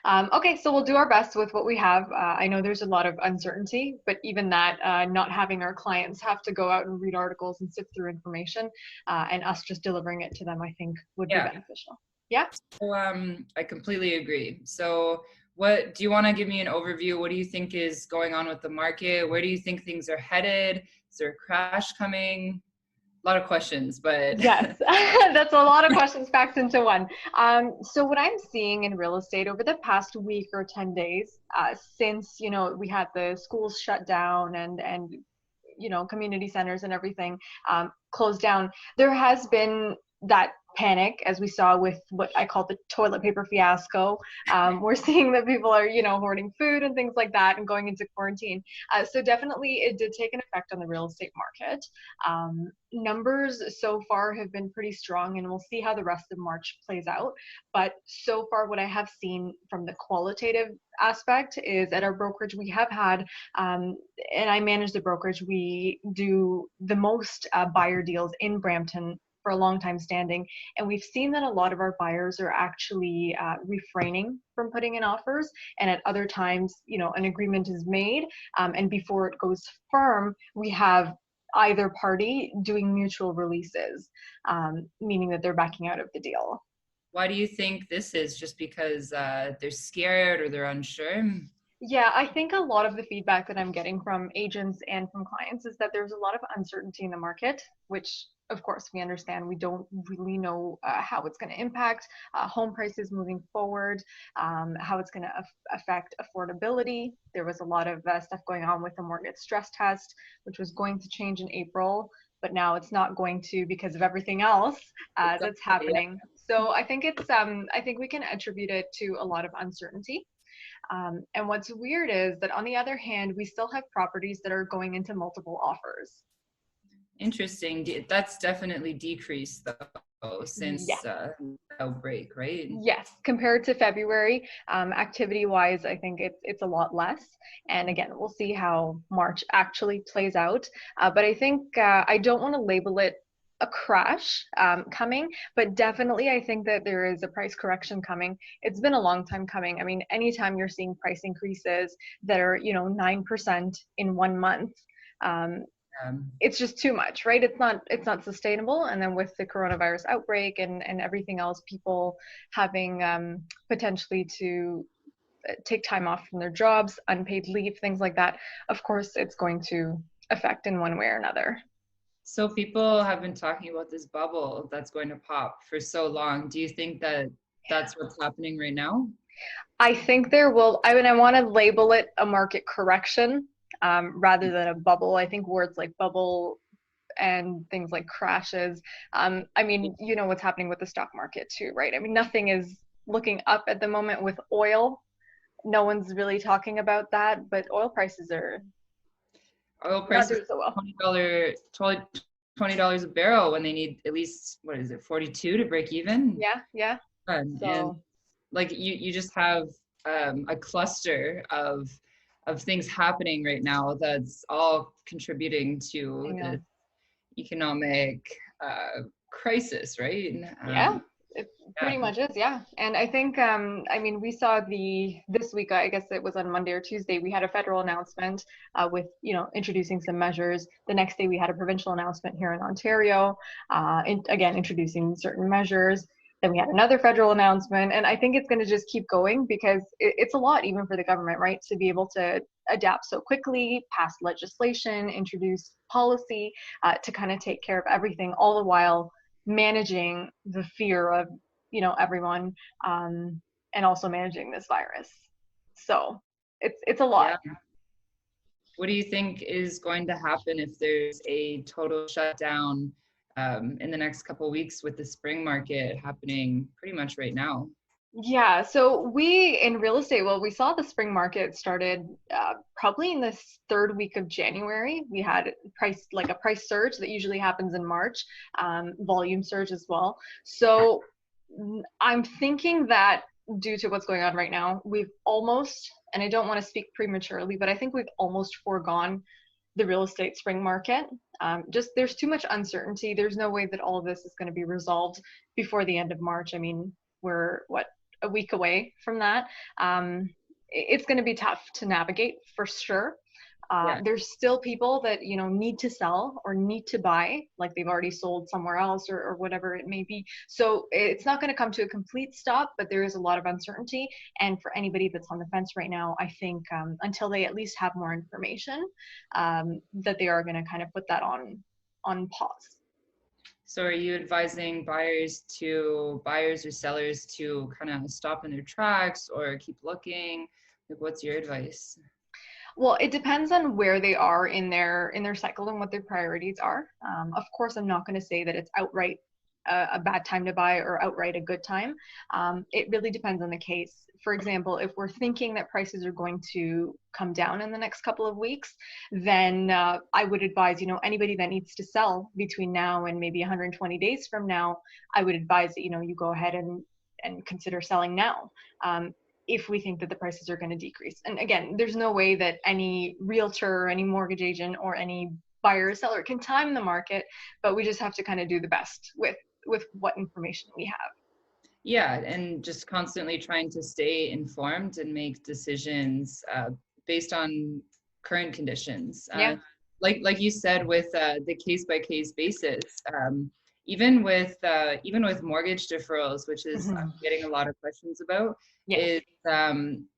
Okay, so we'll do our best with what we have. I know there's a lot of uncertainty, but even that, not having our clients have to go out and read articles and sift through information, and us just delivering it to them, I think would be Yeah. beneficial. Yeah. So, I completely agree. So what do you want to give me an overview? What do you think is going on with the market? Where do you think things are headed? Is there a crash coming? A lot of questions, but Yes, that's a lot of questions packed into one. So what I'm seeing in real estate over the past week or 10 days, since, we had the schools shut down and community centers and everything closed down, there has been that panic, as we saw with what I call the toilet paper fiasco. We're seeing that people are, hoarding food and things like that and going into quarantine. So definitely it did take an effect on the real estate market. Numbers so far have been pretty strong, and we'll see how the rest of March plays out. But so far, what I have seen from the qualitative aspect is at our brokerage, we have had, and I manage the brokerage, we do the most buyer deals in Brampton for a long time standing. And we've seen that a lot of our buyers are actually refraining from putting in offers. And at other times, an agreement is made. And before it goes firm, we have either party doing mutual releases, meaning that they're backing out of the deal. why do you think this is? Just because they're scared or they're unsure? Yeah, I think a lot of the feedback that I'm getting from agents and from clients is that there's a lot of uncertainty in the market, which of course we understand. We don't really know how it's going to impact home prices moving forward, how it's going to affect affordability. There was a lot of stuff going on with the mortgage stress test, which was going to change in April, but now it's not going to because of everything else that's happening. So I think I think we can attribute it to a lot of uncertainty. And what's weird is that on the other hand, we still have properties that are going into multiple offers. Interesting. That's definitely decreased though since Yes. outbreak, right? Yes, compared to February, activity-wise, I think it's a lot less. And again, we'll see how March actually plays out. But I think I don't want to label it a crash coming, but definitely I think that there is a price correction coming. It's been a long time coming. I mean, anytime you're seeing price increases that are, 9% in 1 month, it's just too much, right? It's not sustainable. And then with the coronavirus outbreak and everything else, people having potentially to take time off from their jobs, unpaid leave, things like that, of course, it's going to affect in one way or another. So people have been talking about this bubble that's going to pop for so long. Do you think that that's what's happening right now? I think there will, I mean, I want to label it a market correction rather than a bubble. I think words like bubble and things like crashes. I mean, you know what's happening with the stock market too, right? I mean, nothing is looking up at the moment with oil. No one's really talking about that, but oil prices are Oil not prices doing so well. $20 a barrel when they need at least, what is it, 42 to break even? Yeah. And So like you just have a cluster of things happening right now that's all contributing I to know. the economic crisis, right? Yeah, it Yeah. pretty much is, yeah. And I think, I mean, we saw this week, I guess it was on Monday or Tuesday, we had a federal announcement with, introducing some measures. The next day we had a provincial announcement here in Ontario, again, introducing certain measures. Then we had another federal announcement. And I think it's going to just keep going because it's a lot even for the government, right? To be able to adapt so quickly, pass legislation, introduce policy to kind of take care of everything, all the while managing the fear of everyone, and also managing this virus. So it's a lot. Yeah. What do you think is going to happen if there's a total shutdown in the next couple of weeks with the spring market happening pretty much right now? Yeah, so we in real estate, well, we saw the spring market started probably in the third week of January. We had a price surge that usually happens in March, volume surge as well. So I'm thinking that due to what's going on right now, we've almost, and I don't want to speak prematurely, but I think we've almost foregone the real estate spring market. Just there's too much uncertainty. There's no way that all of this is going to be resolved before the end of March. I mean, we're what, a week away from that. It's going to be tough to navigate for sure. Yeah. There's still people that, you know, need to sell or need to buy, like they've already sold somewhere else, or whatever it may be. So it's not going to come to a complete stop, but there is a lot of uncertainty. And for anybody that's on the fence right now, I think until they at least have more information, that they are going to kind of put that on pause. So are you advising buyers or sellers to kind of stop in their tracks or keep looking? Like, what's your advice? Well, it depends on where they are in their cycle and what their priorities are. Of course, I'm not going to say that it's outright a bad time to buy or outright a good time. It really depends on the case. For example, if we're thinking that prices are going to come down in the next couple of weeks, then I would advise, you know, anybody that needs to sell between now and maybe 120 days from now, I would advise that, you know, you go ahead and consider selling now. If we think that the prices are going to decrease. And again, there's no way that any realtor, any mortgage agent, or any buyer or seller can time the market, but we just have to kind of do the best with what information we have. Yeah, and just constantly trying to stay informed and make decisions based on current conditions. Yeah. Like you said, with the case by case basis, even with mortgage deferrals, which is I'm getting a lot of questions about, Yes.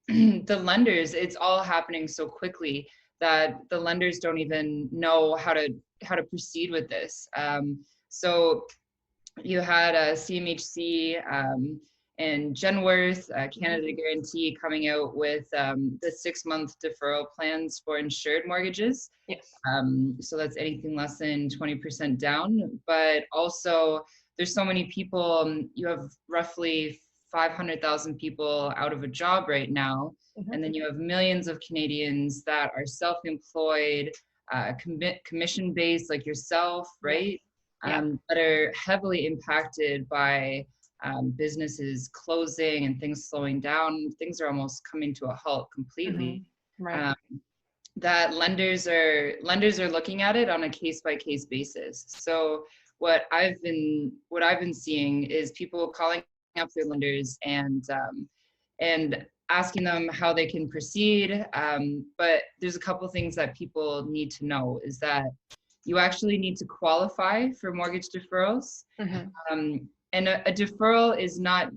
is the lenders. It's all happening so quickly that the lenders don't even know how to proceed with this. So you had a CMHC and Genworth, Canada Guarantee, coming out with the 6-month deferral plans for insured mortgages. Yes. So that's anything less than 20% down. But also, there's so many people. You have roughly 500,000 people out of a job right now, and then you have millions of Canadians that are self-employed, commission-based, like yourself, right? That are heavily impacted by businesses closing and things slowing down. Things are almost coming to a halt completely. Right. That lenders are looking at it on a case by case basis. So what I've been seeing is people calling up their lenders and asking them how they can proceed. But there's a couple things that people need to know is that you actually need to qualify for mortgage deferrals. And a deferral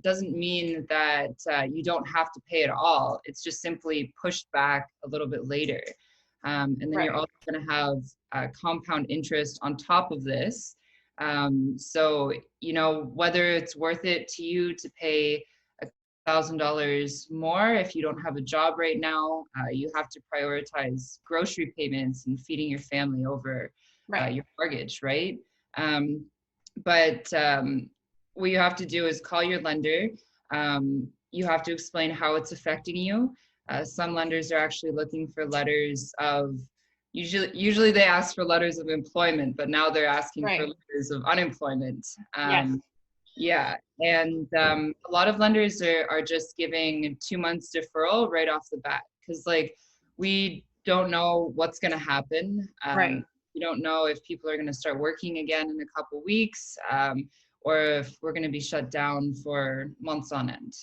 doesn't mean that you don't have to pay at all. It's just simply pushed back a little bit later. And then you're also going to have compound interest on top of this. So, you know, whether it's worth it to you to pay $1,000 more if you don't have a job right now, you have to prioritize grocery payments and feeding your family over your mortgage, right? But what you have to do is call your lender. You have to explain how it's affecting you. Some lenders are actually looking for letters of, usually they ask for letters of employment, but now they're asking for letters of unemployment. Yeah, and a lot of lenders are just giving 2 months deferral right off the bat, because like we don't know what's going to happen. We don't know if people are going to start working again in a couple weeks, or if we're going to be shut down for months on end.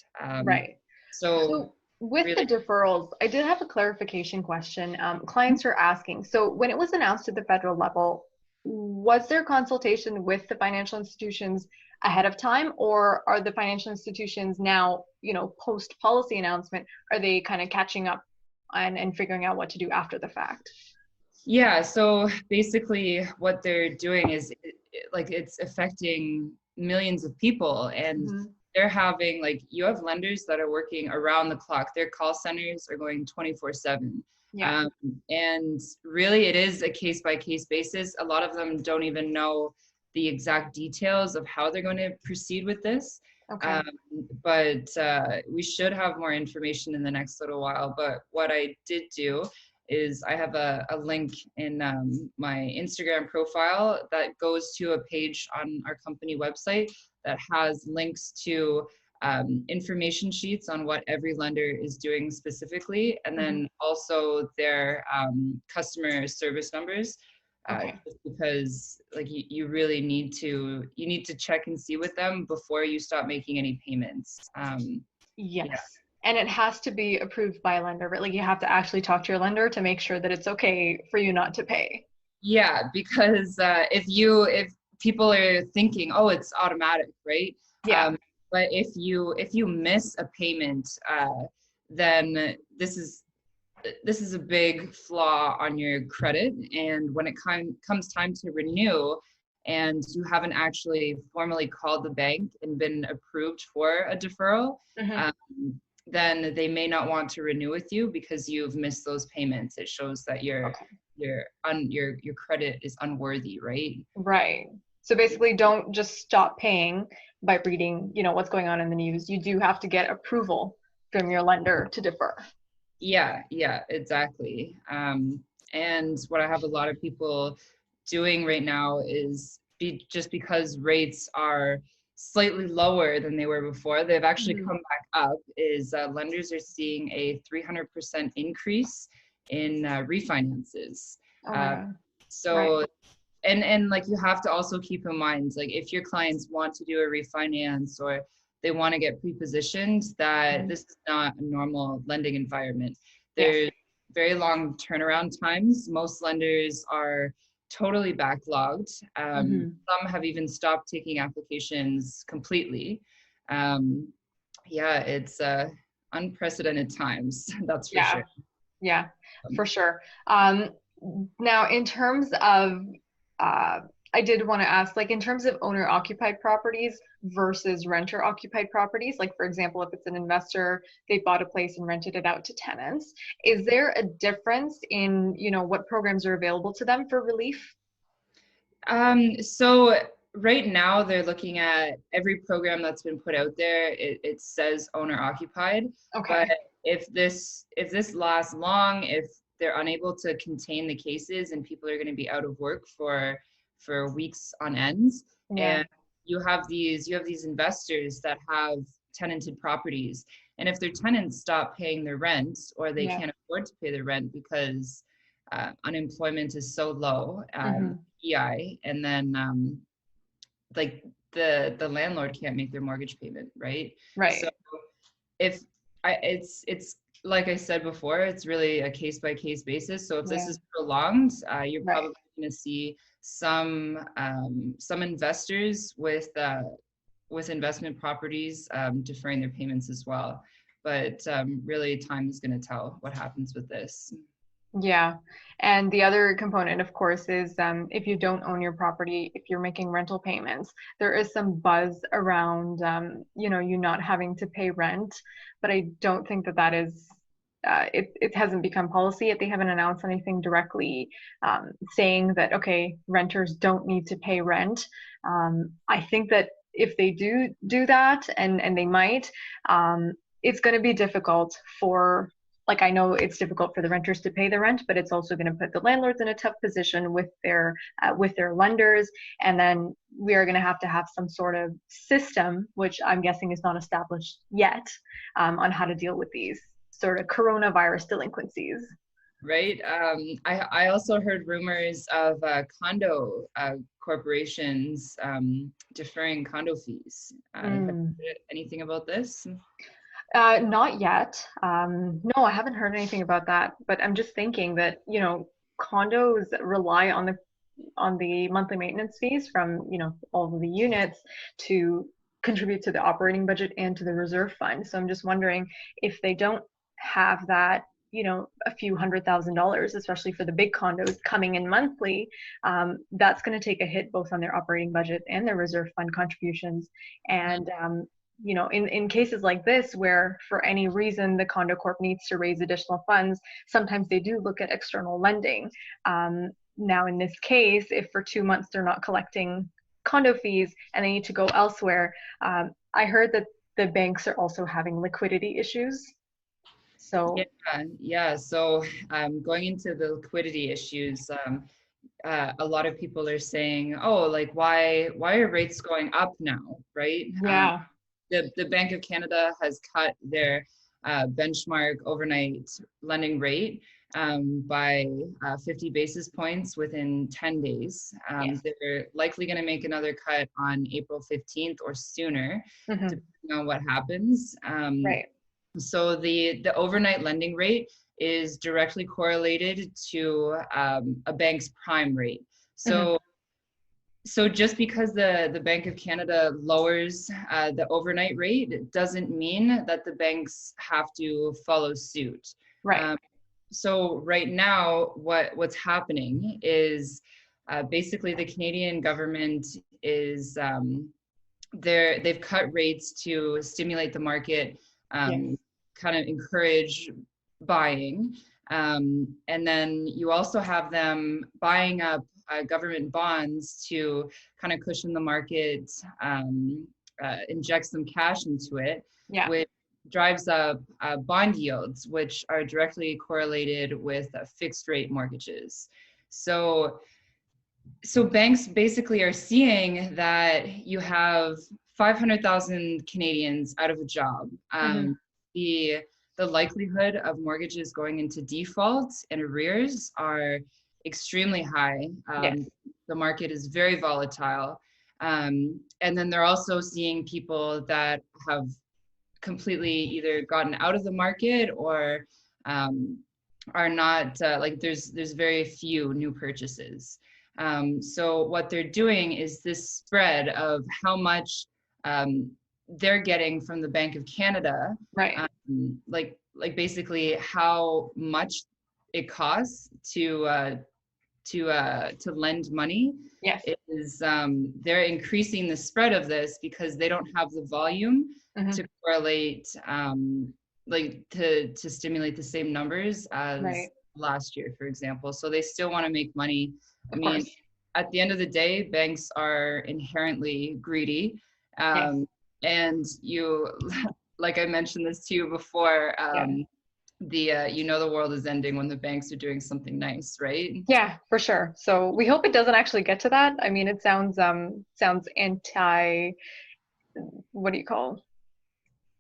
So with the deferrals, I did have a clarification question. Clients are asking, so when it was announced at the federal level, was there consultation with the financial institutions ahead of time, or are the financial institutions now, you know, post policy announcement, are they kind of catching up and figuring out what to do after the fact? Yeah, so basically what they're doing is it's affecting millions of people, and they're having, like, you have lenders that are working around the clock. Their call centers are going 24/7. And really it is a case by case basis. A lot of them don't even know the exact details of how they're going to proceed with this. But we should have more information in the next little while. But what I did do is I have a link in my Instagram profile that goes to a page on our company website that has links to information sheets on what every lender is doing specifically, and then also their customer service numbers. Just because like you really need to check and see with them before you start making any payments. Yeah. Yes. And it has to be approved by a lender, right? Like you have to actually talk to your lender to make sure that it's okay for you not to pay. Yeah, because if people are thinking, oh, it's automatic, right? Yeah. But if you miss a payment, then this is a big flaw on your credit. And when it comes time to renew, and you haven't actually formally called the bank and been approved for a deferral, Hmm. um, then they may not want to renew with you because you've missed those payments. It shows that Okay. your credit is unworthy, right? Right. So basically, don't just stop paying by reading, what's going on in the news. You do have to get approval from your lender to defer. Yeah, exactly. And what I have a lot of people doing right now is just because rates are slightly lower than they were before, they've actually Mhm. come back up, is lenders are seeing a 300% increase in refinances. Oh my Uh, God. Right. so and like you have to also keep in mind, like if your clients want to do a refinance or they want to get pre-positioned, that Mhm. this is not a normal lending environment. Yes. There's very long turnaround times. Most lenders are totally backlogged. Hmm. Some have even stopped taking applications completely. um, yeah, it's unprecedented times. That's for Yeah. sure. Yeah, for um, sure. Now, in terms of, uh, I did want to ask, like, in terms of owner occupied properties versus renter occupied properties, like, for example, if it's an investor, they bought a place and rented it out to tenants, is there a difference in, what programs are available to them for relief? So right now they're looking at every program that's been put out there. It says owner occupied, but Okay. if this lasts long, if they're unable to contain the cases and people are going to be out of work for weeks on end, Yeah. and you have these investors that have tenanted properties, and if their tenants stop paying their rent or they Yeah. can't afford to pay their rent because unemployment is so low, Hmm. EI, and then like the landlord can't make their mortgage payment, right? So Right. if it's like I said before, it's really a case by case basis. So if this Yeah. is prolonged, you're Right. probably going to see some investors with investment properties deferring their payments as well. But really, time is going to tell what happens with this. Yeah. And the other component, of course, is if you don't own your property, if you're making rental payments, there is some buzz around, you not having to pay rent. But I don't think that that is, it hasn't become policy yet. They haven't announced anything directly saying that, okay, renters don't need to pay rent. I think that if they do that, and they might, it's going to be difficult for, like, I know it's difficult for the renters to pay the rent, but it's also going to put the landlords in a tough position with their lenders, and then we are going to have some sort of system, which I'm guessing is not established yet, on how to deal with these sort of coronavirus delinquencies. Right. I also heard rumors of condo corporations deferring condo fees. Have you Mm. heard anything about this? Not yet. No, I haven't heard anything about that, but I'm just thinking that, condos rely on the monthly maintenance fees from, all of the units to contribute to the operating budget and to the reserve fund. So I'm just wondering if they don't have that, a few $100,000, especially for the big condos coming in monthly, that's going to take a hit both on their operating budget and their reserve fund contributions. And in cases like this, where for any reason the condo corp needs to raise additional funds, sometimes they do look at external lending. Now, in this case, if for 2 months they're not collecting condo fees and they need to go elsewhere, I heard that the banks are also having liquidity issues. Yeah, So, yeah. So going into the liquidity issues, a lot of people are saying, "Oh, like why are rates going up now?" Right? yeah. The Bank of Canada has cut their benchmark overnight lending rate by 50 basis points within 10 days. Yes. They're likely going to make another cut on April 15th or sooner, Mm-hmm. depending on what happens. Right. So the overnight lending rate is directly correlated to a bank's prime rate. Mm-hmm. So just because the Bank of Canada lowers the overnight rate, it doesn't mean that the banks have to follow suit. Right. So right now, what's happening is basically the Canadian government is they've cut rates to stimulate the market, Yes. kind of encourage buying. And then you also have them buying up government bonds to kind of cushion the market, inject some cash into it, Yeah. which drives up bond yields, which are directly correlated with fixed rate mortgages. So banks basically are seeing that you have 500,000 Canadians out of a job. Mm-hmm. The likelihood of mortgages going into default and arrears are extremely high. Yes. The market is very volatile. And then they're also seeing people that have completely either gotten out of the market or are not like there's very few new purchases. So what they're doing is this spread of how much they're getting from the Bank of Canada, Right. Like basically how much it costs to lend money. Yes. Is they're increasing the spread of this because they don't have the volume Mm-hmm. to correlate, like to stimulate the same numbers as Right. last year, for example. So they still want to make money. I Of mean, course. at the end of the day, banks are inherently greedy. Yes. And you, like I mentioned this to you before, Yeah. the world is ending when the banks are doing something nice, right? Yeah, for sure. So we hope it doesn't actually get to that. I mean, it sounds anti, what do you call?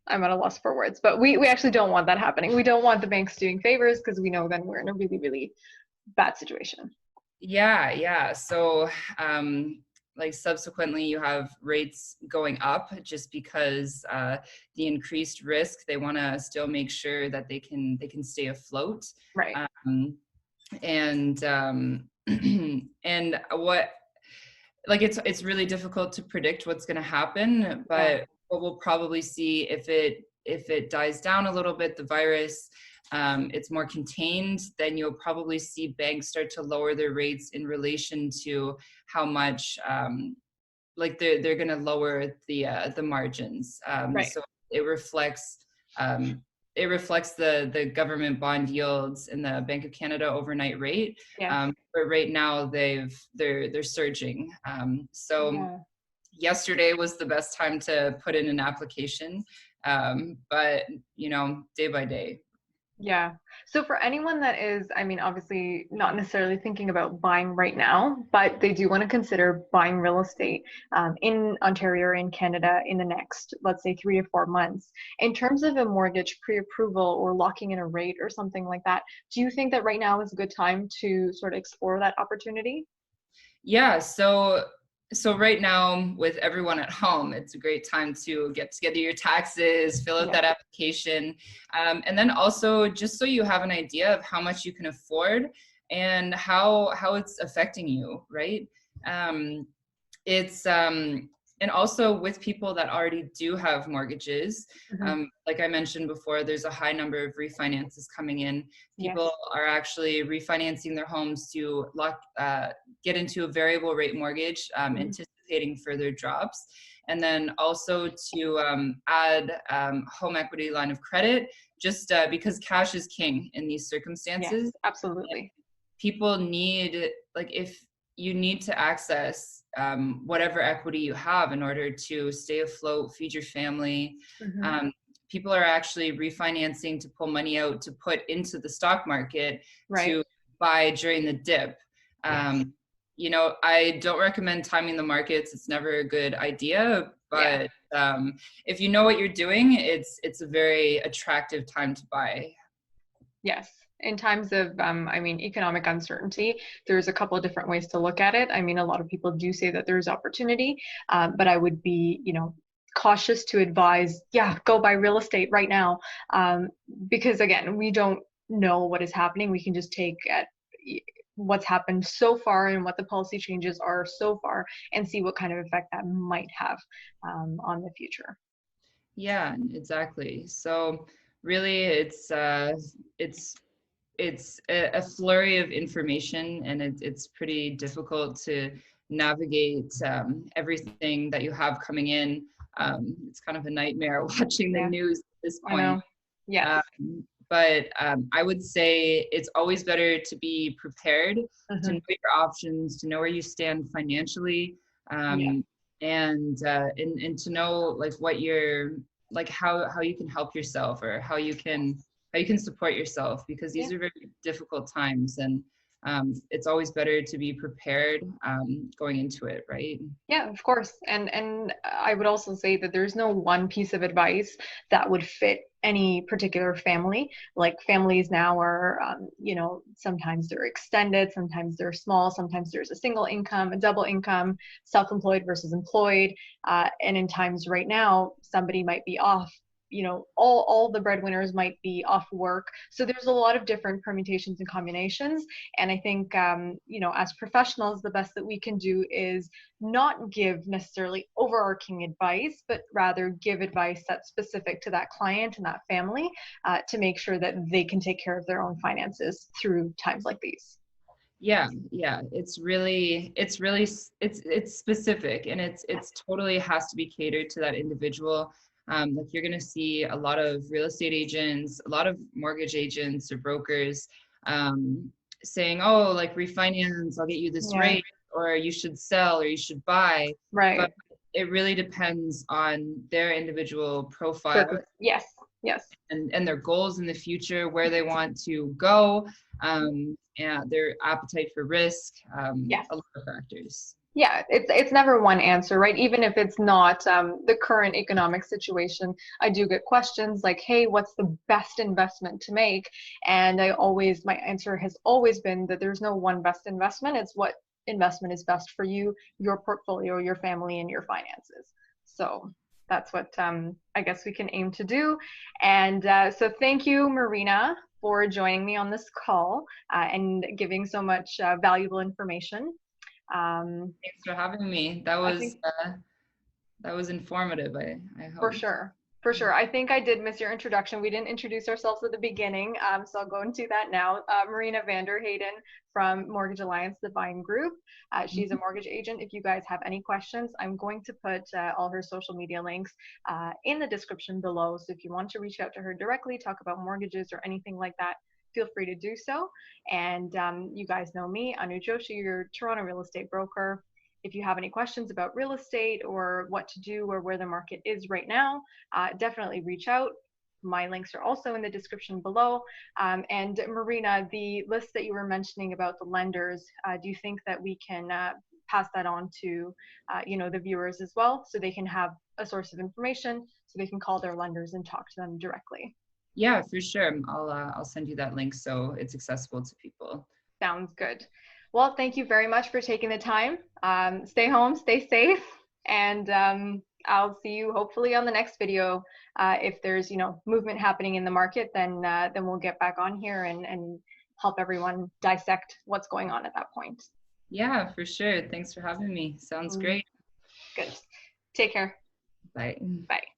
I'm at a loss for words, but we actually don't want that happening. We don't want the banks doing favors because we know then we're in a really, really bad situation. Yeah. So, like subsequently, you have rates going up just because the increased risk. They want to still make sure that they can stay afloat. Right. And and what like it's really difficult to predict what's going to happen, but Yeah. what we'll probably see if it dies down a little bit, the virus, it's more contained, then you'll probably see banks start to lower their rates in relation to how much like they're going to lower the margins. Right. So it reflects um, the government bond yields in the Bank of Canada overnight rate. Yes. But right now they're surging. So Yeah. yesterday was the best time to put in an application, but day by day. Yeah. So for anyone that is, I mean, obviously not necessarily thinking about buying right now, but they do want to consider buying real estate in Ontario or in Canada in the next, let's say, 3 to 4 months. In terms of a mortgage pre-approval or locking in a rate or something like that, do you think that right now is a good time to sort of explore that opportunity? Yeah. So right now, with everyone at home, it's a great time to get together your taxes, fill out Yeah. that application, and then also just so you have an idea of how much you can afford and how it's affecting you, right? It's and also with people that already do have mortgages, Mm-hmm. like I mentioned before, there's a high number of refinances coming in. People Yes. are actually refinancing their homes to get into a variable rate mortgage, Mm-hmm. anticipating further drops, and then also to add home equity line of credit, just because cash is king in these circumstances. Yes, absolutely. People need, like, if you need to access whatever equity you have in order to stay afloat, feed your family. Mm-hmm. People are actually refinancing to pull money out to put into the stock market Right. to buy during the dip. Yes. I don't recommend timing the markets. It's never a good idea, Yeah. but if you know what you're doing, it's a very attractive time to buy. Yes. In times of, I mean, economic uncertainty, there's a couple of different ways to look at it. I mean, a lot of people do say that there's opportunity, but I would be, cautious to advise, yeah, go buy real estate right now, because again, we don't know what is happening. We can just take at what's happened so far and what the policy changes are so far and see what kind of effect that might have on the future. Yeah, exactly. So really, it's a flurry of information, and it's pretty difficult to navigate everything that you have coming in. It's kind of a nightmare watching the Yeah, news at this I point. know. Yes. But I would say it's always better to be prepared, to know your options, to know where you stand financially, Yeah. and to know like what you're like how you can help yourself, or how you can support yourself, because these Yeah. are very difficult times, and it's always better to be prepared going into it, right? Yeah, of course. And I would also say that there's no one piece of advice that would fit any particular family. Like families now are, sometimes they're extended, sometimes they're small, sometimes there's a single income, a double income, self-employed versus employed. And in times right now, somebody might be off. All the breadwinners might be off work. So there's a lot of different permutations and combinations. And I think, as professionals, the best that we can do is not give necessarily overarching advice, but rather give advice that's specific to that client and that family, to make sure that they can take care of their own finances through times like these. Yeah, it's specific, and it's totally has to be catered to that individual. Like you're going to see a lot of real estate agents, a lot of mortgage agents or brokers saying, oh, like refinance, I'll get you this Yeah. rate, or you should sell, or you should buy. Right. But it really depends on their individual profile, Yes. Yes. and their goals in the future, where they want to go, and their appetite for risk, Yes. a lot of factors. Yeah, it's never one answer, right? Even if it's not the current economic situation, I do get questions like, "Hey, what's the best investment to make?" And my answer has always been that there's no one best investment. It's what investment is best for you, your portfolio, your family, and your finances. So that's what I guess we can aim to do. And so thank you, Marina, for joining me on this call and giving so much valuable information. Thanks for having me. That I was think informative. I for hope. sure. For sure. I think I did miss your introduction. We didn't introduce ourselves at the beginning, so I'll go into that now. Marina Vander Heyden from Mortgage Alliance, the buying group. She's a mortgage agent. If you guys have any questions, I'm going to put all her social media links in the description below. So if you want to reach out to her directly, talk about mortgages or anything like that, feel free to do so. And you guys know me, Anu Joshi, your Toronto real estate broker. If you have any questions about real estate or what to do or where the market is right now, definitely reach out. My links are also in the description below. And Marina, the list that you were mentioning about the lenders, do you think that we can pass that on to the viewers as well, so they can have a source of information, so they can call their lenders and talk to them directly? Yeah, for sure. I'll send you that link so it's accessible to people. Sounds good. Well, thank you very much for taking the time. Stay home, stay safe, and I'll see you hopefully on the next video. If there's movement happening in the market, then we'll get back on here and help everyone dissect what's going on at that point. Yeah, for sure. Thanks for having me. Sounds great. Good. Take care. Bye. Bye.